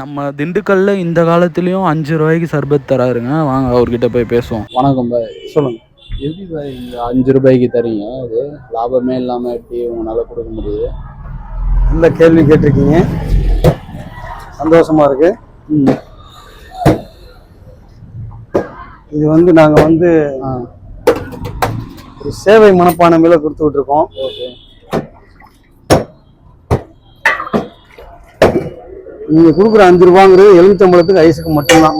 நம்ம திண்டுக்கல்ல இந்த காலத்துலயும் ₹5 சர்பத் தராருங்க. வாங்க அவர்கிட்ட போய் பேசுவோம். வணக்கம் பாய். சொல்லுங்க. எப்படி பாய் இந்த ₹5 தரீங்க? அது லாபமே இல்லாம எப்படி உங்களால கொடுக்க முடியுது? நல்ல கேள்வி கேட்டிருக்கீங்க, சந்தோஷமா இருக்கு. இது வந்து நாங்க வந்து ஒரு சேவை மனப்பான்மையில கொடுத்துக்கிட்டு இருக்கோம். நீங்க கொடுக்குற ₹5 எலுமிச்சம்பழத்துக்கு ஐஸுக்கு மட்டும்தான்,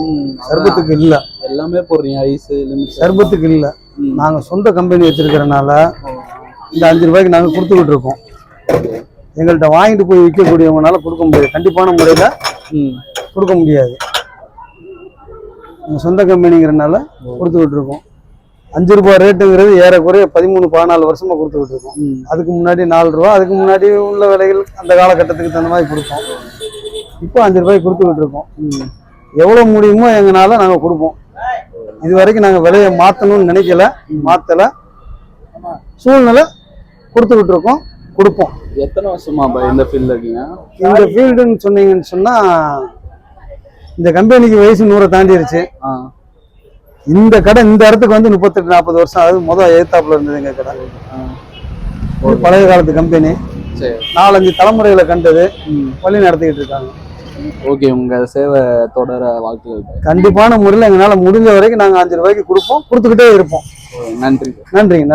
சர்பத்துக்கு இல்ல. எல்லாமே போடுறீங்க, ஐஸ் சர்பத்துக்கு இல்ல. நாங்க சொந்த கம்பெனி வச்சிருக்கிறனால இந்த ₹5 நாங்க கொடுத்துக்கிட்டு இருக்கோம். எங்கள்கிட்ட வாங்கிட்டு போய் விற்கக்கூடியவங்களால கொடுக்க முடியாது, கண்டிப்பான முறையில கொடுக்க முடியாது. சொந்த கம்பெனிங்கிறனால கொடுத்துக்கிட்டு இருக்கோம். ₹5 ரேட்டுங்கிறது ஏறக்குறைய 13-14 வருஷமா கொடுத்துக்கிட்டு இருக்கோம். அதுக்கு முன்னாடி ₹4, அதுக்கு முன்னாடி உள்ள விலைகள் அந்த காலகட்டத்துக்கு தகுந்த மாதிரி கொடுத்தோம். இப்போ ₹5 கொடுத்துக்கிட்டு இருக்கோம். எவ்வளவு முடியுமோ எங்கனால நாங்க கொடுப்போம். இது வரைக்கும் நாங்க விலையை மாத்தணும்னு நினைக்கல, மாத்தல. சூழ்நிலை கொடுத்துக்கிட்டு இருக்கோம், கொடுப்போம். எத்தனை வருஷமா இந்த ஃபீல்ட்ல இருக்கீங்க? இந்த ஃபீல்டுன்னு சொன்னீங்கன்னு சொன்னா இந்த கம்பெனிக்கு வயசு 100 தாண்டிருச்சு. இந்த கடை இந்த இடத்துக்கு வந்து 38-40 வருஷம். அது முதல் எதிர்த்தாப்புல இருந்தது எங்க கடை. பழைய காலத்து கம்பெனி, 4-5 தலைமுறைகளை கண்டது, வழி நடத்திக்கிட்டு இருக்காங்க. ஓகே, உங்க சேவை தொடர வாழ்த்துக்கள். கண்டிப்பான முறையில் எங்களால முடிஞ்ச வரைக்கும் நாங்க ₹5 கொடுப்போம், கொடுத்துக்கிட்டே இருப்போம். நன்றி. நன்றிங்க.